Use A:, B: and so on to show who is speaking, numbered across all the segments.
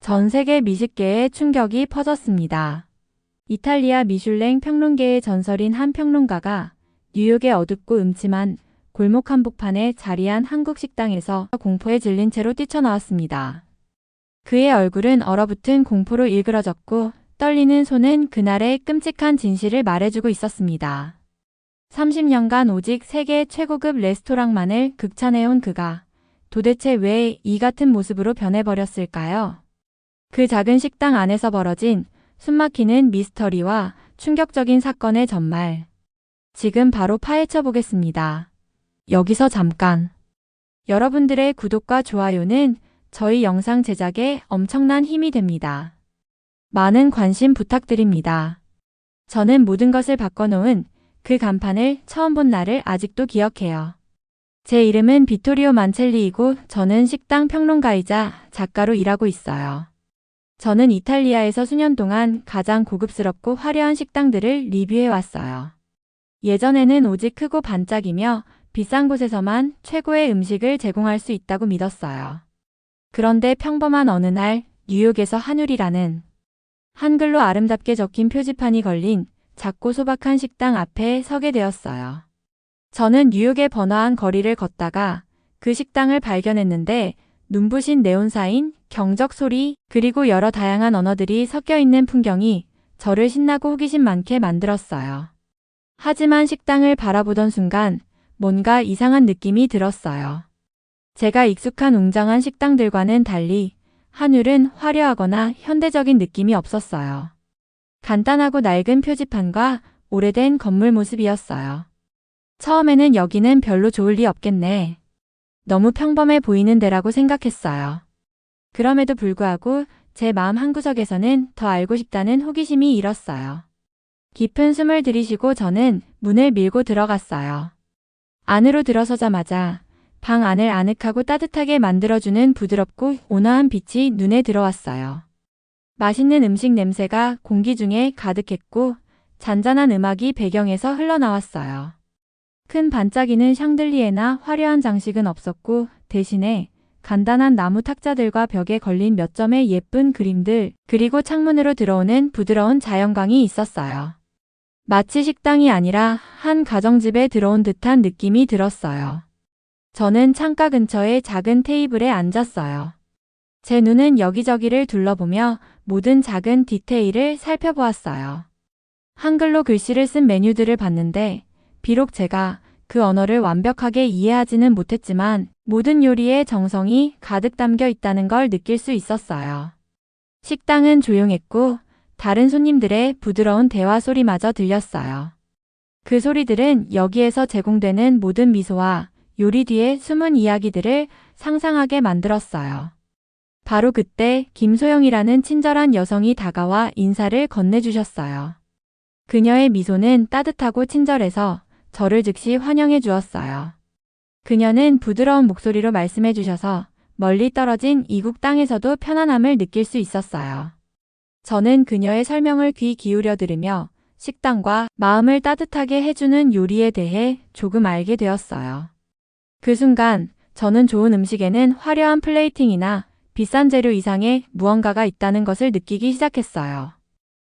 A: 전 세계 미식계에 충격이 퍼졌습니다. 이탈리아 미슐랭 평론계의 전설인 한 평론가가 뉴욕의 어둡고 음침한 골목 한복판에 자리한 한국 식당에서 공포에 질린 채로 뛰쳐나왔습니다. 그의 얼굴은 얼어붙은 공포로 일그러졌고 떨리는 손은 그날의 끔찍한 진실을 말해주고 있었습니다. 30년간 오직 세계 최고급 레스토랑만을 극찬해온 그가 도대체 왜 이 같은 모습으로 변해버렸을까요? 그 작은 식당 안에서 벌어진 숨막히는 미스터리와 충격적인 사건의 전말. 지금 바로 파헤쳐 보겠습니다. 여기서 잠깐. 여러분들의 구독과 좋아요는 저희 영상 제작에 엄청난 힘이 됩니다. 많은 관심 부탁드립니다. 저는 모든 것을 바꿔놓은 그 간판을 처음 본 날을 아직도 기억해요. 제 이름은 비토리오 만첼리이고 저는 식당 평론가이자 작가로 일하고 있어요. 저는 이탈리아에서 수년 동안 가장 고급스럽고 화려한 식당들을 리뷰해 왔어요. 예전에는 오직 크고 반짝이며 비싼 곳에서만 최고의 음식을 제공할 수 있다고 믿었어요. 그런데 평범한 어느 날 뉴욕에서 한율이라는 한글로 아름답게 적힌 표지판이 걸린 작고 소박한 식당 앞에 서게 되었어요. 저는 뉴욕의 번화한 거리를 걷다가 그 식당을 발견했는데 눈부신 네온사인, 경적 소리, 그리고 여러 다양한 언어들이 섞여 있는 풍경이 저를 신나고 호기심 많게 만들었어요. 하지만 식당을 바라보던 순간 뭔가 이상한 느낌이 들었어요. 제가 익숙한 웅장한 식당들과는 달리 한율은 화려하거나 현대적인 느낌이 없었어요. 간단하고 낡은 표지판과 오래된 건물 모습이었어요. 처음에는 여기는 별로 좋을 리 없겠네. 너무 평범해 보이는 데라고 생각했어요. 그럼에도 불구하고 제 마음 한구석에서는 더 알고 싶다는 호기심이 일었어요. 깊은 숨을 들이쉬고 저는 문을 밀고 들어갔어요. 안으로 들어서자마자 방 안을 아늑하고 따뜻하게 만들어주는 부드럽고 온화한 빛이 눈에 들어왔어요. 맛있는 음식 냄새가 공기 중에 가득했고 잔잔한 음악이 배경에서 흘러나왔어요. 큰 반짝이는 샹들리에나 화려한 장식은 없었고 대신에 간단한 나무 탁자들과 벽에 걸린 몇 점의 예쁜 그림들, 그리고 창문으로 들어오는 부드러운 자연광이 있었어요. 마치 식당이 아니라 한 가정집에 들어온 듯한 느낌이 들었어요. 저는 창가 근처의 작은 테이블에 앉았어요. 제 눈은 여기저기를 둘러보며 모든 작은 디테일을 살펴보았어요. 한글로 글씨를 쓴 메뉴들을 봤는데 비록 제가 그 언어를 완벽하게 이해하지는 못했지만 모든 요리에 정성이 가득 담겨 있다는 걸 느낄 수 있었어요. 식당은 조용했고 다른 손님들의 부드러운 대화 소리마저 들렸어요. 그 소리들은 여기에서 제공되는 모든 미소와 요리 뒤에 숨은 이야기들을 상상하게 만들었어요. 바로 그때 김소영이라는 친절한 여성이 다가와 인사를 건네주셨어요. 그녀의 미소는 따뜻하고 친절해서 저를 즉시 환영해 주었어요. 그녀는 부드러운 목소리로 말씀해 주셔서 멀리 떨어진 이국 땅에서도 편안함을 느낄 수 있었어요. 저는 그녀의 설명을 귀 기울여 들으며 식당과 마음을 따뜻하게 해주는 요리에 대해 조금 알게 되었어요. 그 순간 저는 좋은 음식에는 화려한 플레이팅이나 비싼 재료 이상의 무언가가 있다는 것을 느끼기 시작했어요.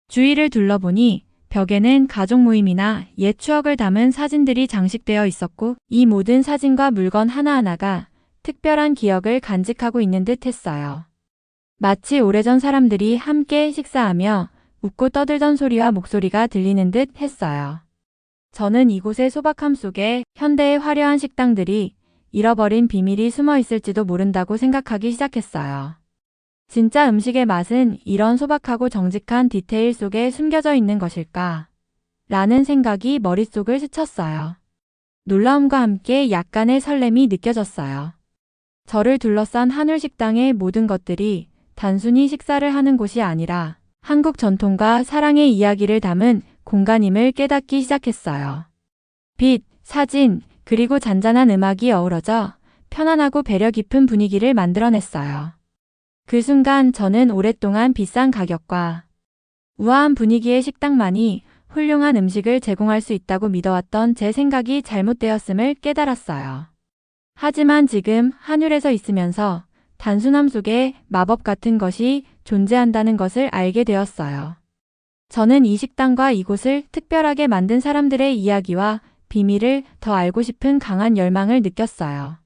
A: 주위를 둘러보니 벽에는 가족 모임이나 옛 추억을 담은 사진들이 장식되어 있었고 이 모든 사진과 물건 하나하나가 특별한 기억을 간직하고 있는 듯 했어요. 마치 오래전 사람들이 함께 식사하며 웃고 떠들던 소리와 목소리가 들리는 듯 했어요. 저는 이곳의 소박함 속에 현대의 화려한 식당들이 잃어버린 비밀이 숨어 있을지도 모른다고 생각하기 시작했어요. 진짜 음식의 맛은 이런 소박하고 정직한 디테일 속에 숨겨져 있는 것일까? 라는 생각이 머릿속을 스쳤어요. 놀라움과 함께 약간의 설렘이 느껴졌어요. 저를 둘러싼 한울 식당의 모든 것들이 단순히 식사를 하는 곳이 아니라 한국 전통과 사랑의 이야기를 담은 공간임을 깨닫기 시작했어요. 빛, 사진, 그리고 잔잔한 음악이 어우러져 편안하고 배려 깊은 분위기를 만들어냈어요. 그 순간 저는 오랫동안 비싼 가격과 우아한 분위기의 식당만이 훌륭한 음식을 제공할 수 있다고 믿어왔던 제 생각이 잘못되었음을 깨달았어요. 하지만 지금 한율에서 있으면서 단순함 속에 마법 같은 것이 존재한다는 것을 알게 되었어요. 저는 이 식당과 이곳을 특별하게 만든 사람들의 이야기와 비밀을 더 알고 싶은 강한 열망을 느꼈어요.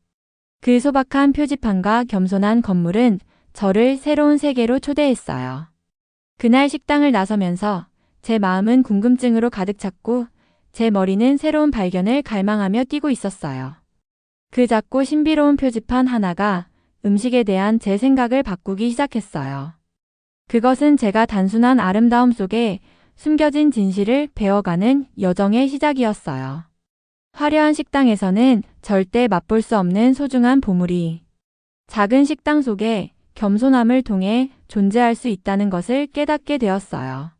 A: 그 소박한 표지판과 겸손한 건물은 저를 새로운 세계로 초대했어요. 그날 식당을 나서면서 제 마음은 궁금증으로 가득 찼고 제 머리는 새로운 발견을 갈망하며 뛰고 있었어요. 그 작고 신비로운 표지판 하나가 음식에 대한 제 생각을 바꾸기 시작했어요. 그것은 제가 단순한 아름다움 속에 숨겨진 진실을 배워가는 여정의 시작이었어요. 화려한 식당에서는 절대 맛볼 수 없는 소중한 보물이 작은 식당 속에 겸손함을 통해 존재할 수 있다는 것을 깨닫게 되었어요.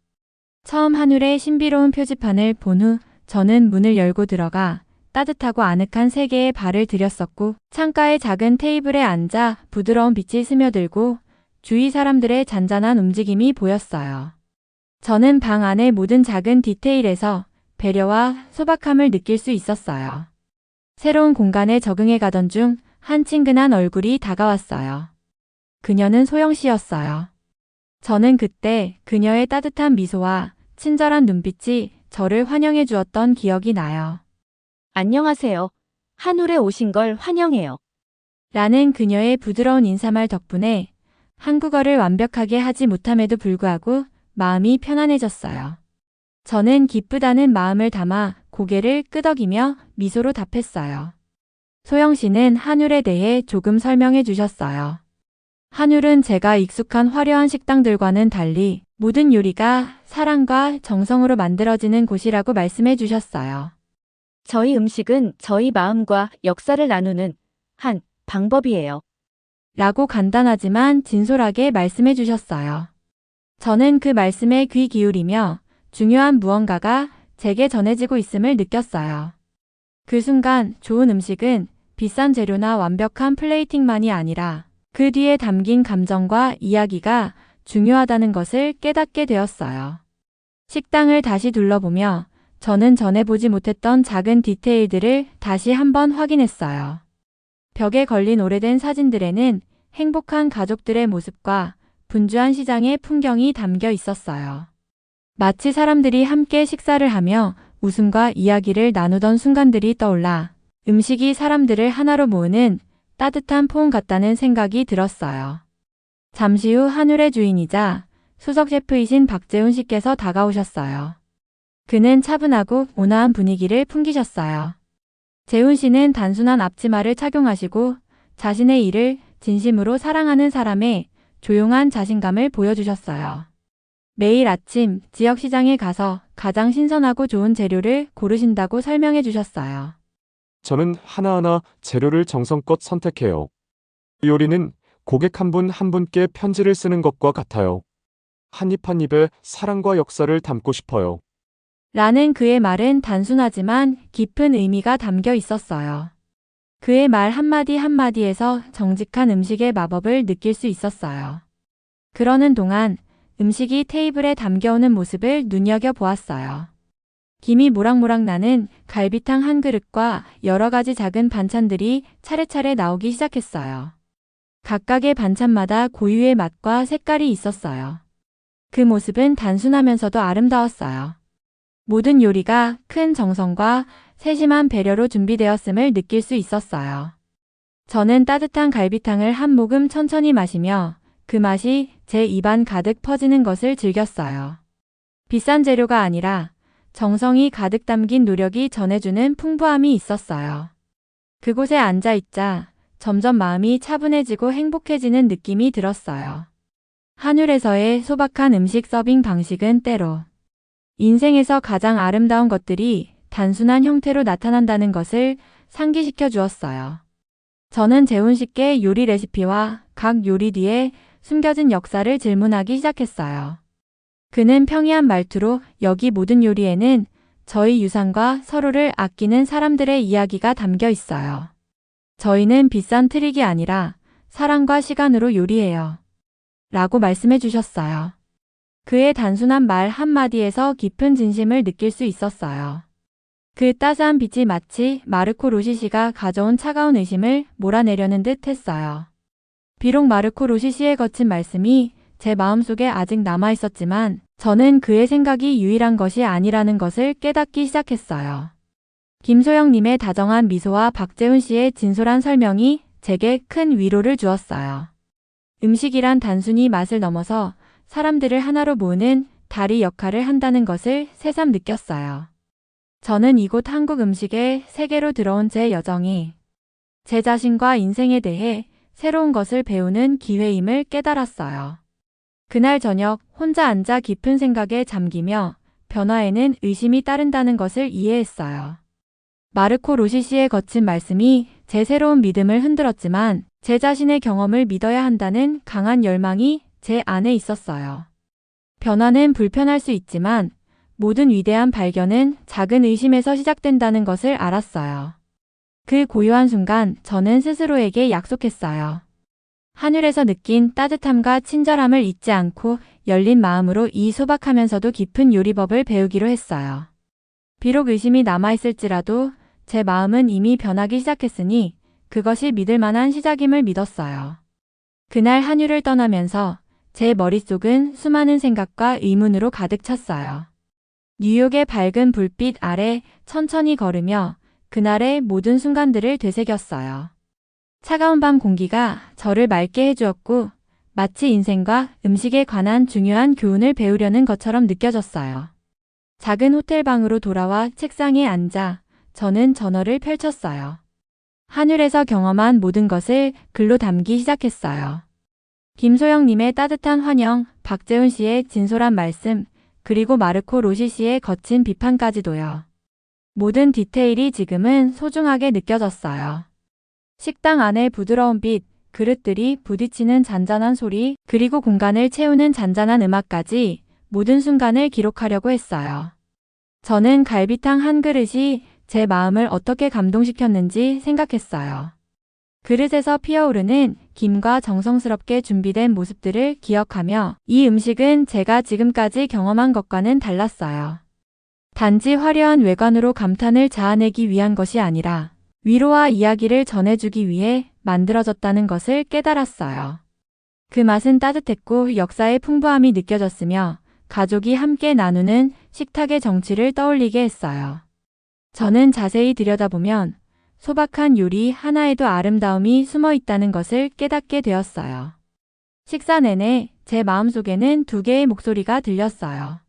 A: 처음 한울의 신비로운 표지판을 본 후 저는 문을 열고 들어가 따뜻하고 아늑한 세계에 발을 들였었고 창가의 작은 테이블에 앉아 부드러운 빛이 스며들고 주위 사람들의 잔잔한 움직임이 보였어요. 저는 방 안의 모든 작은 디테일에서 배려와 소박함을 느낄 수 있었어요. 새로운 공간에 적응해 가던 중 한 친근한 얼굴이 다가왔어요. 그녀는 소영 씨였어요. 저는 그때 그녀의 따뜻한 미소와 친절한 눈빛이 저를 환영해 주었던 기억이 나요.
B: 안녕하세요. 한울에 오신 걸 환영해요.
A: 라는 그녀의 부드러운 인사말 덕분에 한국어를 완벽하게 하지 못함에도 불구하고 마음이 편안해졌어요. 저는 기쁘다는 마음을 담아 고개를 끄덕이며 미소로 답했어요. 소영 씨는 한울에 대해 조금 설명해 주셨어요. 한울은 제가 익숙한 화려한 식당들과는 달리 모든 요리가 사랑과 정성으로 만들어지는 곳이라고 말씀해 주셨어요.
B: 저희 음식은 저희 마음과 역사를 나누는 한 방법이에요.
A: 라고 간단하지만 진솔하게 말씀해 주셨어요. 저는 그 말씀에 귀 기울이며 중요한 무언가가 제게 전해지고 있음을 느꼈어요. 그 순간 좋은 음식은 비싼 재료나 완벽한 플레이팅만이 아니라 그 뒤에 담긴 감정과 이야기가 중요하다는 것을 깨닫게 되었어요. 식당을 다시 둘러보며 저는 전에 보지 못했던 작은 디테일들을 다시 한번 확인했어요. 벽에 걸린 오래된 사진들에는 행복한 가족들의 모습과 분주한 시장의 풍경이 담겨 있었어요. 마치 사람들이 함께 식사를 하며 웃음과 이야기를 나누던 순간들이 떠올라 음식이 사람들을 하나로 모으는 따뜻한 포옹 같다는 생각이 들었어요. 잠시 후 한울의 주인이자 수석 셰프이신 박재훈 씨께서 다가오셨어요. 그는 차분하고 온화한 분위기를 풍기셨어요. 재훈 씨는 단순한 앞치마를 착용하시고 자신의 일을 진심으로 사랑하는 사람의 조용한 자신감을 보여주셨어요. 매일 아침 지역 시장에 가서 가장 신선하고 좋은 재료를 고르신다고 설명해 주셨어요.
C: 저는 하나하나 재료를 정성껏 선택해요. 요리는 고객 한 분 한 분께 편지를 쓰는 것과 같아요. 한 입 한 입에 사랑과 역사를 담고 싶어요.
A: 라는 그의 말은 단순하지만 깊은 의미가 담겨 있었어요. 그의 말 한마디 한마디에서 정직한 음식의 마법을 느낄 수 있었어요. 그러는 동안 음식이 테이블에 담겨오는 모습을 눈여겨보았어요. 김이 모락모락 나는 갈비탕 한 그릇과 여러 가지 작은 반찬들이 차례차례 나오기 시작했어요. 각각의 반찬마다 고유의 맛과 색깔이 있었어요. 그 모습은 단순하면서도 아름다웠어요. 모든 요리가 큰 정성과 세심한 배려로 준비되었음을 느낄 수 있었어요. 저는 따뜻한 갈비탕을 한 모금 천천히 마시며 그 맛이 제 입안 가득 퍼지는 것을 즐겼어요. 비싼 재료가 아니라 정성이 가득 담긴 노력이 전해주는 풍부함이 있었어요. 그곳에 앉아있자 점점 마음이 차분해지고 행복해지는 느낌이 들었어요. 한울에서의 소박한 음식 서빙 방식은 때로 인생에서 가장 아름다운 것들이 단순한 형태로 나타난다는 것을 상기시켜 주었어요. 저는 재훈 씨께 요리 레시피와 각 요리 뒤에 숨겨진 역사를 질문하기 시작했어요. 그는 평이한 말투로 여기 모든 요리에는 저희 유산과 서로를 아끼는 사람들의 이야기가 담겨 있어요. 저희는 비싼 트릭이 아니라 사랑과 시간으로 요리해요. 라고 말씀해 주셨어요. 그의 단순한 말 한마디에서 깊은 진심을 느낄 수 있었어요. 그 따스한 빛이 마치 마르코 로시시가 가져온 차가운 의심을 몰아내려는 듯 했어요. 비록 마르코 로시시의 거친 말씀이 제 마음속에 아직 남아 있었지만 저는 그의 생각이 유일한 것이 아니라는 것을 깨닫기 시작했어요. 김소영님의 다정한 미소와 박재훈 씨의 진솔한 설명이 제게 큰 위로를 주었어요. 음식이란 단순히 맛을 넘어서 사람들을 하나로 모으는 다리 역할을 한다는 것을 새삼 느꼈어요. 저는 이곳 한국 음식의 세계로 들어온 제 여정이 제 자신과 인생에 대해 새로운 것을 배우는 기회임을 깨달았어요. 그날 저녁 혼자 앉아 깊은 생각에 잠기며 변화에는 의심이 따른다는 것을 이해했어요. 마르코 로시시의 거친 말씀이 제 새로운 믿음을 흔들었지만 제 자신의 경험을 믿어야 한다는 강한 열망이 제 안에 있었어요. 변화는 불편할 수 있지만 모든 위대한 발견은 작은 의심에서 시작된다는 것을 알았어요. 그 고요한 순간 저는 스스로에게 약속했어요. 하늘에서 느낀 따뜻함과 친절함을 잊지 않고 열린 마음으로 이 소박하면서도 깊은 요리법을 배우기로 했어요. 비록 의심이 남아있을지라도 제 마음은 이미 변하기 시작했으니 그것이 믿을 만한 시작임을 믿었어요. 그날 한유를 떠나면서 제 머릿속은 수많은 생각과 의문으로 가득 찼어요. 뉴욕의 밝은 불빛 아래 천천히 걸으며 그날의 모든 순간들을 되새겼어요. 차가운 밤 공기가 저를 맑게 해주었고 마치 인생과 음식에 관한 중요한 교훈을 배우려는 것처럼 느껴졌어요. 작은 호텔방으로 돌아와 책상에 앉아 저는 저널을 펼쳤어요. 하늘에서 경험한 모든 것을 글로 담기 시작했어요. 김소영님의 따뜻한 환영, 박재훈 씨의 진솔한 말씀, 그리고 마르코 로시 씨의 거친 비판까지도요. 모든 디테일이 지금은 소중하게 느껴졌어요. 식당 안의 부드러운 빛, 그릇들이 부딪히는 잔잔한 소리, 그리고 공간을 채우는 잔잔한 음악까지 모든 순간을 기록하려고 했어요. 저는 갈비탕 한 그릇이 제 마음을 어떻게 감동시켰는지 생각했어요. 그릇에서 피어오르는 김과 정성스럽게 준비된 모습들을 기억하며 이 음식은 제가 지금까지 경험한 것과는 달랐어요. 단지 화려한 외관으로 감탄을 자아내기 위한 것이 아니라 위로와 이야기를 전해주기 위해 만들어졌다는 것을 깨달았어요. 그 맛은 따뜻했고 역사의 풍부함이 느껴졌으며 가족이 함께 나누는 식탁의 정취를 떠올리게 했어요. 저는 자세히 들여다보면 소박한 요리 하나에도 아름다움이 숨어 있다는 것을 깨닫게 되었어요. 식사 내내 제 마음속에는 두 개의 목소리가 들렸어요.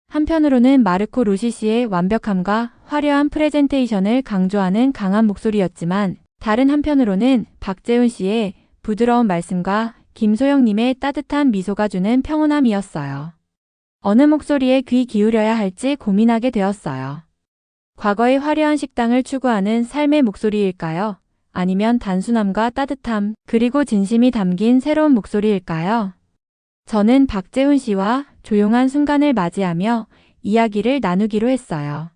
A: 한편으로는 마르코 로시 씨의 완벽함과 화려한 프레젠테이션을 강조하는 강한 목소리였지만 다른 한편으로는 박재훈 씨의 부드러운 말씀과 김소영님의 따뜻한 미소가 주는 평온함이었어요. 어느 목소리에 귀 기울여야 할지 고민하게 되었어요. 과거의 화려한 식당을 추구하는 삶의 목소리일까요? 아니면 단순함과 따뜻함, 그리고 진심이 담긴 새로운 목소리일까요? 저는 박재훈 씨와 조용한 순간을 맞이하며 이야기를 나누기로 했어요.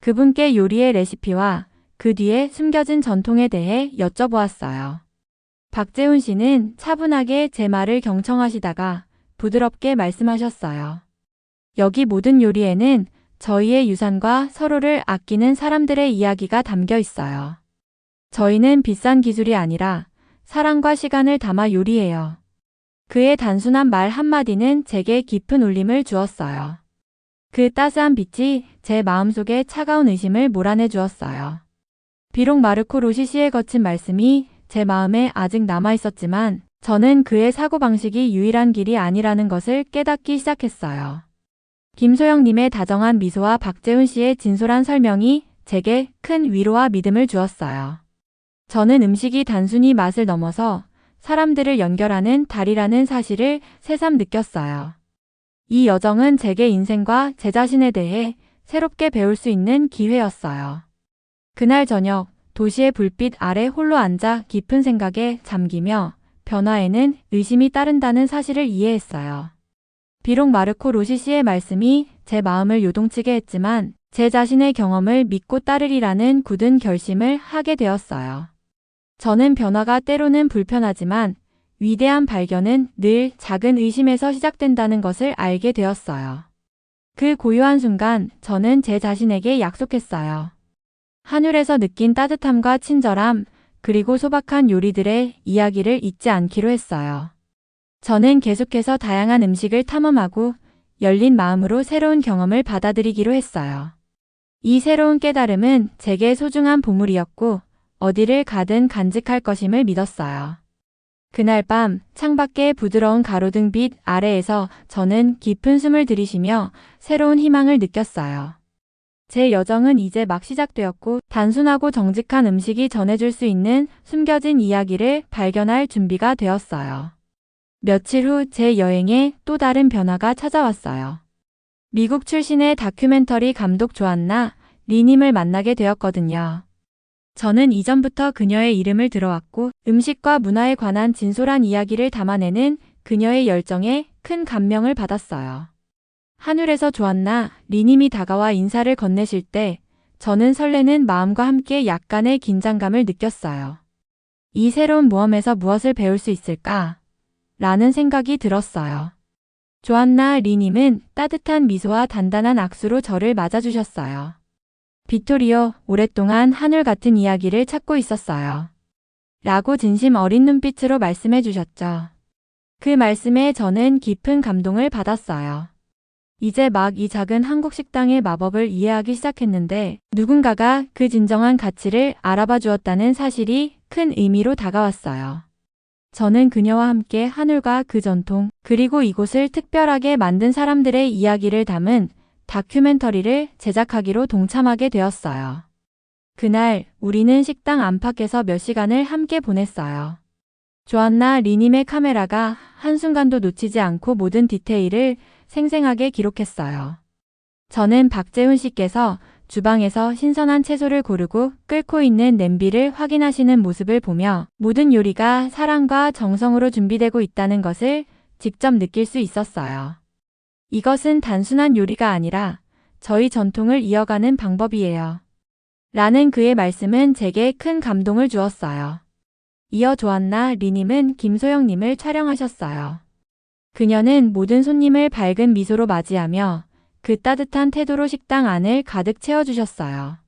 A: 그분께 요리의 레시피와 그 뒤에 숨겨진 전통에 대해 여쭤보았어요. 박재훈 씨는 차분하게 제 말을 경청하시다가 부드럽게 말씀하셨어요. 여기 모든 요리에는 저희의 유산과 서로를 아끼는 사람들의 이야기가 담겨 있어요. 저희는 비싼 기술이 아니라 사랑과 시간을 담아 요리해요. 그의 단순한 말 한마디는 제게 깊은 울림을 주었어요. 그 따스한 빛이 제 마음속에 차가운 의심을 몰아내 주었어요. 비록 마르코 로시 씨의 거친 말씀이 제 마음에 아직 남아 있었지만 저는 그의 사고방식이 유일한 길이 아니라는 것을 깨닫기 시작했어요. 김소영님의 다정한 미소와 박재훈 씨의 진솔한 설명이 제게 큰 위로와 믿음을 주었어요. 저는 음식이 단순히 맛을 넘어서 사람들을 연결하는 다리라는 사실을 새삼 느꼈어요. 이 여정은 제게 인생과 제 자신에 대해 새롭게 배울 수 있는 기회였어요. 그날 저녁 도시의 불빛 아래 홀로 앉아 깊은 생각에 잠기며 변화에는 의심이 따른다는 사실을 이해했어요. 비록 마르코 로시 씨의 말씀이 제 마음을 요동치게 했지만 제 자신의 경험을 믿고 따르리라는 굳은 결심을 하게 되었어요. 저는 변화가 때로는 불편하지만 위대한 발견은 늘 작은 의심에서 시작된다는 것을 알게 되었어요. 그 고요한 순간 저는 제 자신에게 약속했어요. 하늘에서 느낀 따뜻함과 친절함, 그리고 소박한 요리들의 이야기를 잊지 않기로 했어요. 저는 계속해서 다양한 음식을 탐험하고 열린 마음으로 새로운 경험을 받아들이기로 했어요. 이 새로운 깨달음은 제게 소중한 보물이었고 어디를 가든 간직할 것임을 믿었어요. 그날 밤 창밖의 부드러운 가로등 빛 아래에서 저는 깊은 숨을 들이쉬며 새로운 희망을 느꼈어요. 제 여정은 이제 막 시작되었고 단순하고 정직한 음식이 전해줄 수 있는 숨겨진 이야기를 발견할 준비가 되었어요. 며칠 후 제 여행에 또 다른 변화가 찾아왔어요. 미국 출신의 다큐멘터리 감독 조안나 리님을 만나게 되었거든요. 저는 이전부터 그녀의 이름을 들어왔고 음식과 문화에 관한 진솔한 이야기를 담아내는 그녀의 열정에 큰 감명을 받았어요. 하늘에서 조안나 리님이 다가와 인사를 건네실 때 저는 설레는 마음과 함께 약간의 긴장감을 느꼈어요. 이 새로운 모험에서 무엇을 배울 수 있을까? 라는 생각이 들었어요. 조안나 리님은 따뜻한 미소와 단단한 악수로 저를 맞아주셨어요. 비토리오, 오랫동안 하늘 같은 이야기를 찾고 있었어요. 라고 진심 어린 눈빛으로 말씀해 주셨죠. 그 말씀에 저는 깊은 감동을 받았어요. 이제 막 이 작은 한국 식당의 마법을 이해하기 시작했는데 누군가가 그 진정한 가치를 알아봐 주었다는 사실이 큰 의미로 다가왔어요. 저는 그녀와 함께 하늘과 그 전통, 그리고 이곳을 특별하게 만든 사람들의 이야기를 담은 다큐멘터리를 제작하기로 동참하게 되었어요. 그날 우리는 식당 안팎에서 몇 시간을 함께 보냈어요. 조안나 리님의 카메라가 한순간도 놓치지 않고 모든 디테일을 생생하게 기록했어요. 저는 박재훈 씨께서 주방에서 신선한 채소를 고르고 끓고 있는 냄비를 확인하시는 모습을 보며 모든 요리가 사랑과 정성으로 준비되고 있다는 것을 직접 느낄 수 있었어요. 이것은 단순한 요리가 아니라 저희 전통을 이어가는 방법이에요. 라는 그의 말씀은 제게 큰 감동을 주었어요. 이어 조안나 리님은 김소영님을 촬영하셨어요. 그녀는 모든 손님을 밝은 미소로 맞이하며 그 따뜻한 태도로 식당 안을 가득 채워주셨어요.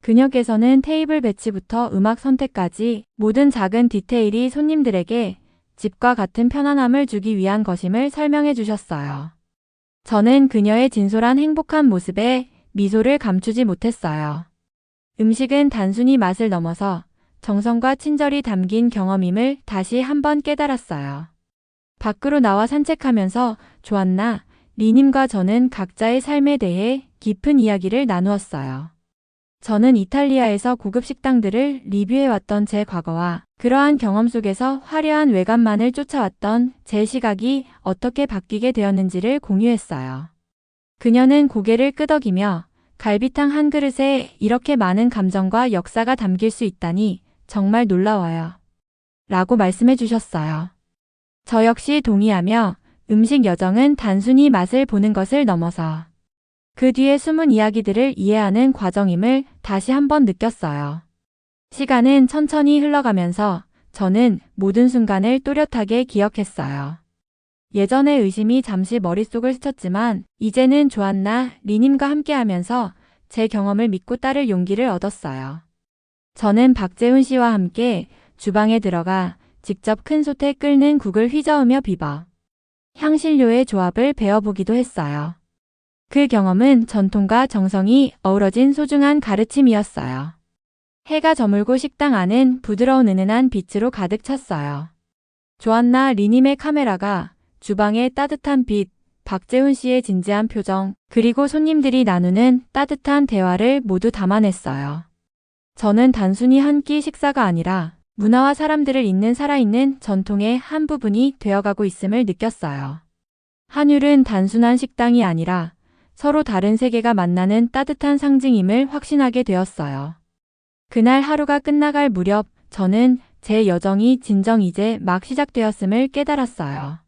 A: 그녀께서는 테이블 배치부터 음악 선택까지 모든 작은 디테일이 손님들에게 집과 같은 편안함을 주기 위한 것임을 설명해 주셨어요. 저는 그녀의 진솔한 행복한 모습에 미소를 감추지 못했어요. 음식은 단순히 맛을 넘어서 정성과 친절이 담긴 경험임을 다시 한번 깨달았어요. 밖으로 나와 산책하면서 조안나 리님과 저는 각자의 삶에 대해 깊은 이야기를 나누었어요. 저는 이탈리아에서 고급 식당들을 리뷰해왔던 제 과거와 그러한 경험 속에서 화려한 외관만을 쫓아왔던 제 시각이 어떻게 바뀌게 되었는지를 공유했어요. 그녀는 고개를 끄덕이며 갈비탕 한 그릇에 이렇게 많은 감정과 역사가 담길 수 있다니 정말 놀라워요. 라고 말씀해 주셨어요. 저 역시 동의하며 음식 여정은 단순히 맛을 보는 것을 넘어서 그 뒤에 숨은 이야기들을 이해하는 과정임을 다시 한번 느꼈어요. 시간은 천천히 흘러가면서 저는 모든 순간을 또렷하게 기억했어요. 예전의 의심이 잠시 머릿속을 스쳤지만 이제는 조안나 리님과 함께하면서 제 경험을 믿고 따를 용기를 얻었어요. 저는 박재훈 씨와 함께 주방에 들어가 직접 큰 솥에 끓는 국을 휘저으며 비벼 향신료의 조합을 배워보기도 했어요. 그 경험은 전통과 정성이 어우러진 소중한 가르침이었어요. 해가 저물고 식당 안은 부드러운 은은한 빛으로 가득 찼어요. 조안나 리님의 카메라가 주방의 따뜻한 빛, 박재훈 씨의 진지한 표정, 그리고 손님들이 나누는 따뜻한 대화를 모두 담아냈어요. 저는 단순히 한 끼 식사가 아니라 문화와 사람들을 잇는 살아있는 전통의 한 부분이 되어가고 있음을 느꼈어요. 한율은 단순한 식당이 아니라 서로 다른 세계가 만나는 따뜻한 상징임을 확신하게 되었어요. 그날 하루가 끝나갈 무렵 저는 제 여정이 진정 이제 막 시작되었음을 깨달았어요.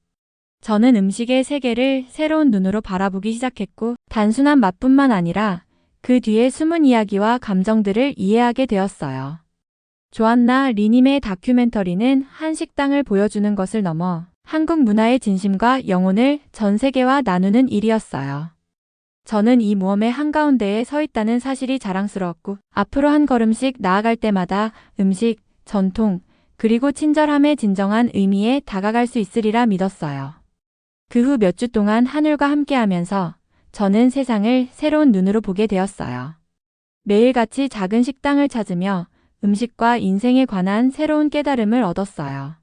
A: 저는 음식의 세계를 새로운 눈으로 바라보기 시작했고 단순한 맛뿐만 아니라 그 뒤에 숨은 이야기와 감정들을 이해하게 되었어요. 조안나 리님의 다큐멘터리는 한 식당을 보여주는 것을 넘어 한국 문화의 진심과 영혼을 전 세계와 나누는 일이었어요. 저는 이 모험의 한가운데에 서 있다는 사실이 자랑스러웠고 앞으로 한 걸음씩 나아갈 때마다 음식, 전통, 그리고 친절함의 진정한 의미에 다가갈 수 있으리라 믿었어요. 그 후 몇 주 동안 하늘과 함께하면서 저는 세상을 새로운 눈으로 보게 되었어요. 매일같이 작은 식당을 찾으며 음식과 인생에 관한 새로운 깨달음을 얻었어요.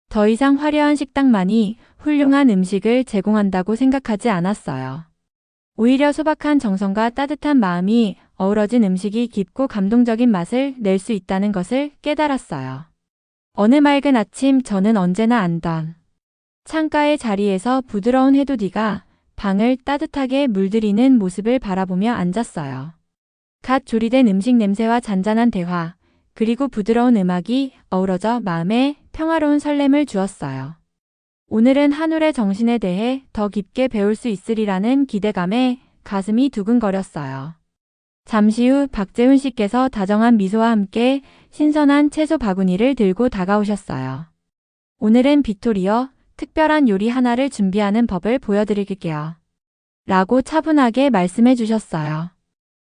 A: 더 이상 화려한 식당만이 훌륭한 음식을 제공한다고 생각하지 않았어요. 오히려 소박한 정성과 따뜻한 마음이 어우러진 음식이 깊고 감동적인 맛을 낼 수 있다는 것을 깨달았어요. 어느 맑은 아침 저는 언제나 앉던 창가의 자리에서 부드러운 해돋이가 방을 따뜻하게 물들이는 모습을 바라보며 앉았어요. 갓 조리된 음식 냄새와 잔잔한 대화, 그리고 부드러운 음악이 어우러져 마음에 평화로운 설렘을 주었어요. 오늘은 한울의 정신에 대해 더 깊게 배울 수 있으리라는 기대감에 가슴이 두근거렸어요. 잠시 후 박재훈 씨께서 다정한 미소와 함께 신선한 채소 바구니를 들고 다가오셨어요. 오늘은 비토리어 특별한 요리 하나를 준비하는 법을 보여드릴게요. 라고 차분하게 말씀해 주셨어요.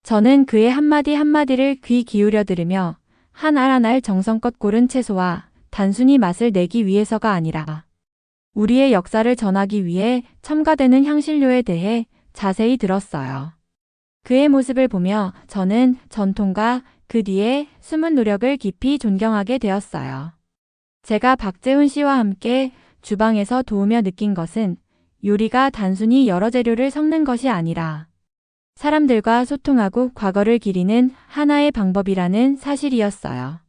A: 저는 그의 한마디 한마디를 귀 기울여 들으며 한 알 한 알 정성껏 고른 채소와 단순히 맛을 내기 위해서가 아니라 우리의 역사를 전하기 위해 첨가되는 향신료에 대해 자세히 들었어요. 그의 모습을 보며 저는 전통과 그 뒤에 숨은 노력을 깊이 존경하게 되었어요. 제가 박재훈 씨와 함께 주방에서 도우며 느낀 것은 요리가 단순히 여러 재료를 섞는 것이 아니라 사람들과 소통하고 과거를 기리는 하나의 방법이라는 사실이었어요.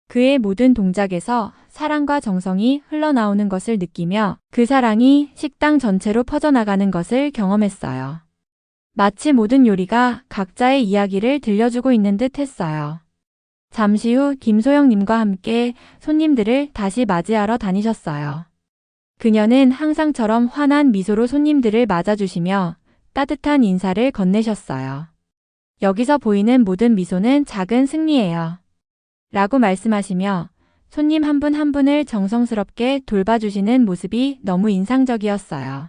A: 그의 모든 동작에서 사랑과 정성이 흘러나오는 것을 느끼며 그 사랑이 식당 전체로 퍼져나가는 것을 경험했어요. 마치 모든 요리가 각자의 이야기를 들려주고 있는 듯 했어요. 잠시 후 김소영님과 함께 손님들을 다시 맞이하러 다니셨어요. 그녀는 항상처럼 환한 미소로 손님들을 맞아주시며 따뜻한 인사를 건네셨어요. 여기서 보이는 모든 미소는 작은 승리예요. 라고 말씀하시며 손님 한 분 한 분을 정성스럽게 돌봐주시는 모습이 너무 인상적이었어요.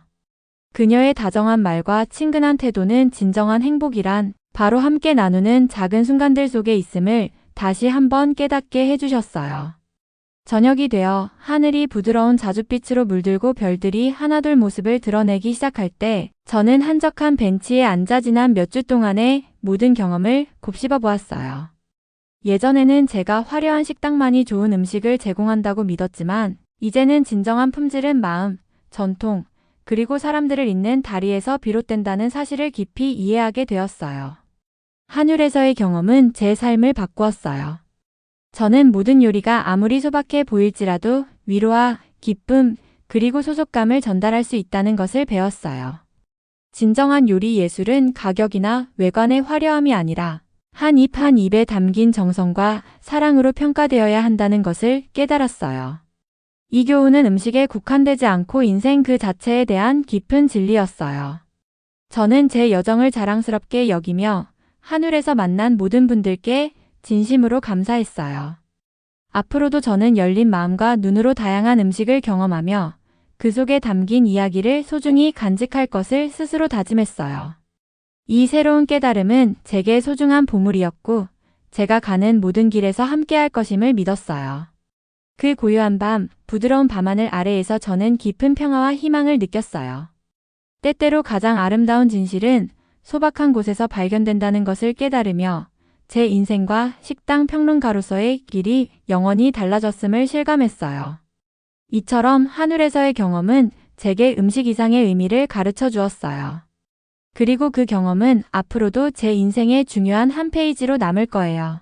A: 그녀의 다정한 말과 친근한 태도는 진정한 행복이란 바로 함께 나누는 작은 순간들 속에 있음을 다시 한번 깨닫게 해주셨어요. 저녁이 되어 하늘이 부드러운 자줏빛으로 물들고 별들이 하나둘 모습을 드러내기 시작할 때 저는 한적한 벤치에 앉아 지난 몇 주 동안의 모든 경험을 곱씹어 보았어요. 예전에는 제가 화려한 식당만이 좋은 음식을 제공한다고 믿었지만 이제는 진정한 품질은 마음, 전통, 그리고 사람들을 잇는 다리에서 비롯된다는 사실을 깊이 이해하게 되었어요. 한울에서의 경험은 제 삶을 바꾸었어요. 저는 모든 요리가 아무리 소박해 보일지라도 위로와 기쁨, 그리고 소속감을 전달할 수 있다는 것을 배웠어요. 진정한 요리 예술은 가격이나 외관의 화려함이 아니라 한 입 한 입에 담긴 정성과 사랑으로 평가되어야 한다는 것을 깨달았어요. 이 교훈은 음식에 국한되지 않고 인생 그 자체에 대한 깊은 진리였어요. 저는 제 여정을 자랑스럽게 여기며 한울에서 만난 모든 분들께 진심으로 감사했어요. 앞으로도 저는 열린 마음과 눈으로 다양한 음식을 경험하며 그 속에 담긴 이야기를 소중히 간직할 것을 스스로 다짐했어요. 이 새로운 깨달음은 제게 소중한 보물이었고 제가 가는 모든 길에서 함께할 것임을 믿었어요. 그 고요한 밤, 부드러운 밤하늘 아래에서 저는 깊은 평화와 희망을 느꼈어요. 때때로 가장 아름다운 진실은 소박한 곳에서 발견된다는 것을 깨달으며 제 인생과 식당 평론가로서의 길이 영원히 달라졌음을 실감했어요. 이처럼 한울에서의 경험은 제게 음식 이상의 의미를 가르쳐 주었어요. 그리고 그 경험은 앞으로도 제 인생의 중요한 한 페이지로 남을 거예요.